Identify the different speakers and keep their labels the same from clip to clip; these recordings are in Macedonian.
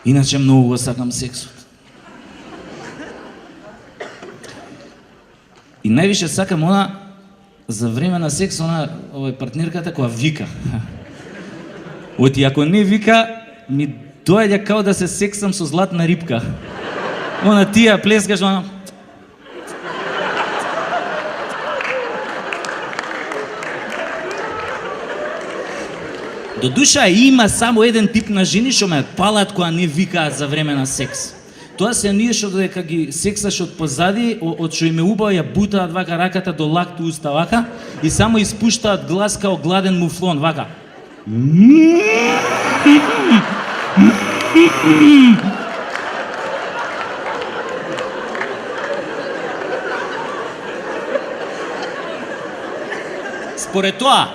Speaker 1: Иначе многу го сакам сексот. И највише сакам она за време на секс, она партнерката која вика. Оти ако не вика, ми доаѓа као да се сексам со златна рибка. Она ти ја плескаш, она... До душа има само еден тип на жени што ме палат која не викаат за време на секс. Тоа се оние што додека ги сексаш од позади, од што им е убаво ја бутаат вака раката до лакту уста вака и само испуштаат глас као гладен муфлон вака. Според тоа,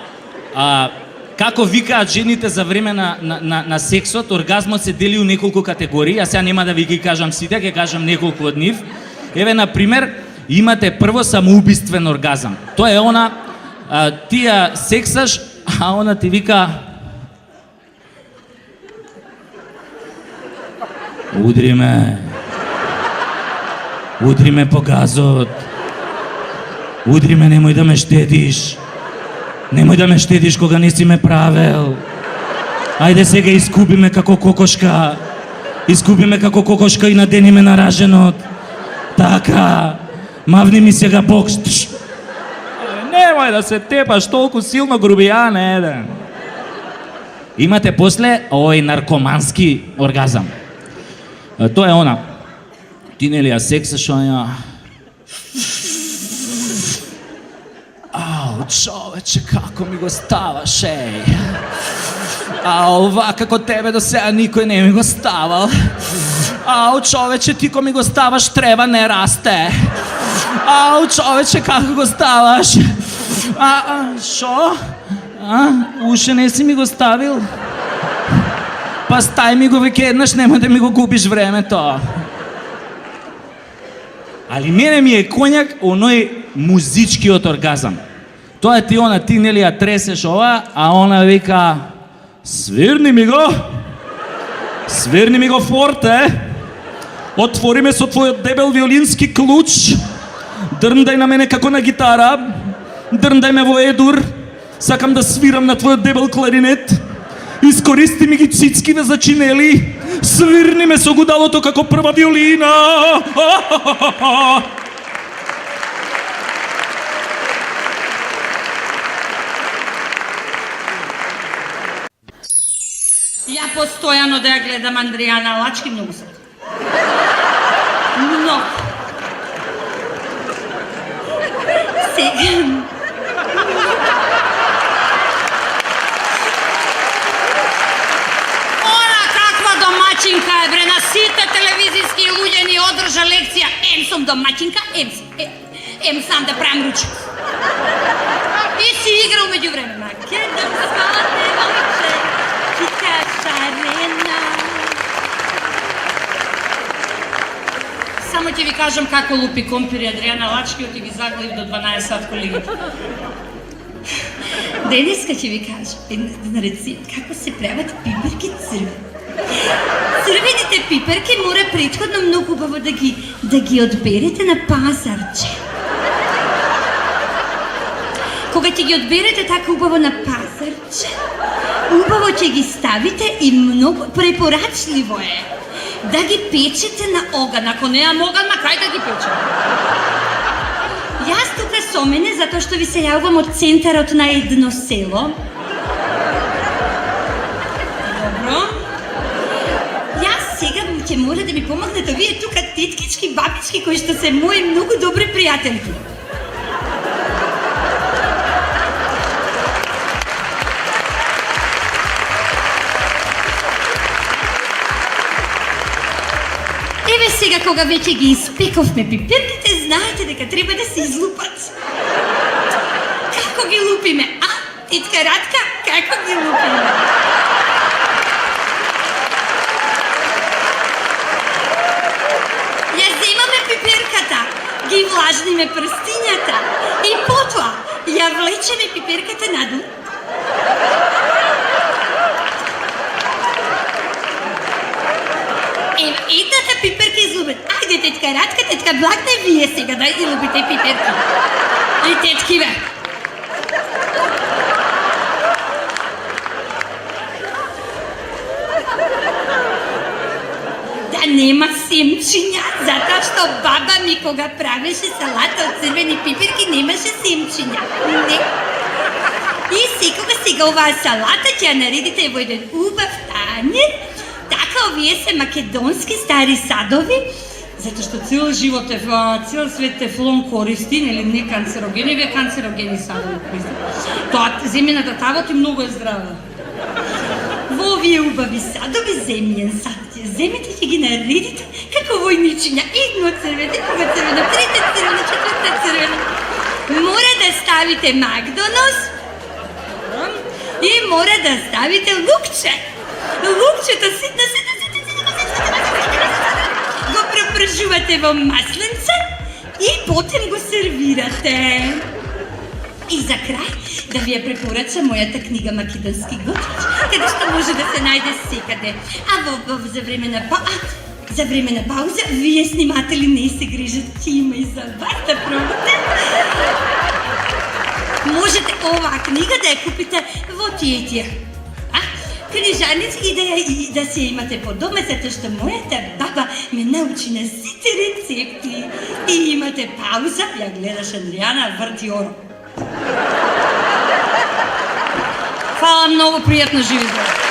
Speaker 1: како викаат жените за време на сексот, оргазмот се дели у неколку категории, а сега нема да ви ги кажам сите, ќе кажам неколку од нив. Еве, например, имате прво самоубиствен оргазам. Тоа е она, ти ја сексаш, а она ти вика... Удри ме по газот, удри ме, немој да ме штедиш. Немој да ме штедиш кога не си ме правел. Ајде сега искуби ме како кокошка. Искуби ме како кокошка и надени ме на раженот. Така. Мавни ми сега бок. Немој да се тепаш толку силно, грубијан еден. Имате после овој наркомански оргазам. Тоа е она. Ти нели ја сексаш, она... Ау, човече, како ми го ставаш, еј. Ау, вака како тебе до сега никој не ми го ставал. Ау, човече, ти ко ми го ставаш, треба не расте. Ау, човече, како го ставаш? Шо? Уште не си ми го ставил? Па стај ми го веќе еднаш, нема да ми го губиш времето. Али мене ми е коњак оној музичкиот оргазам. Тоа е ти она, ти нели ја тресеш ова, а она вика: свирни ми го форте, отвори ме со твојот дебел виолински клуч, дрндај на мене како на гитара, дрндај ме во едур, сакам да свирам на твојот дебел кларинет, искористи ми ги цицкиве за чинели, свирни ме со гудалото како прва виолина.
Speaker 2: Ја постојано да ја гледам Андријана Лачки, многу се. Многу. Сега... Домаќинка е, бре, на сите телевизиски луѓе ни одржа лекција. Ем сум домаќинка, ем сам да правам ручек. И си игра умеѓу време. Македам скоте воче, кика шарена. Само ќе ви кажам како лупи компири Адријана Лачки, оти ги заглив до 12 сат колегите. Денеска ќе ви кажам на рецепт како се прават пиперки црвени. Црвените пиперки мора претходно многу убаво да ги одберете на пазарче. Кога ќе ги одберете така убаво на пазарче, убаво ќе ги ставите и многу препорачливо е да ги печете на оган. Ако неам оган, на кај да ги печем? Јас тука со мене, затоа што ви се јавувам од центарот на едно село. Добро. Сега ќе може да ми помогнете овие тука теткички, бабички, кои што се мои многу добри пријателки. Еве сега, кога веќе ги испековме пиперките, знаете дека треба да се излупат. Како ги лупиме? Титка Радка, како ги лупиме? Пиперката, ги влажниме прстињата и потоа ја влечеме пиперката надолу. Итата пиперки излюбят. Айде, тетка Рачка, тетка Блакна, вие сега да и любите пиперки. И тетки бе. Да нема семчиња, затоа што баба ми кога правеше салата од црвени пиперки немаше семчиња. Не. И секога сега оваа салата ќе ја наредите во еден убав танер. Така овие се македонски стари садови, затоа што цел живот цел свет тефлон користи, нели не канцерогени, вие канцерогени садови користи. Тоа земјината тавот и многу е здрава. Во овие убави садови земјен сад ќе земете и ги наредите како војничиња. Едно црвено, друго црвено, трето црвено, четврто црвено. Мора да ставите Макдоналдс и мора да ставите лукче. Лукчето ситно го пропржувате во масленце и потем го сервирате. И за крај да ви ја препорачам мојата книга Македонски готвач, каде што може да се најде секаде. А за време на пауза, вие сниматели не се грижат, ќе има и за вас да пробате. Можете оваа книга да ја купите во тие книжарници и да се имате по дома, затоа што мојата баба ме научи на сите рецепти. И имате пауза, ја гледаш Андријана, врти оро. Фала многу, пријатно, живи здрави.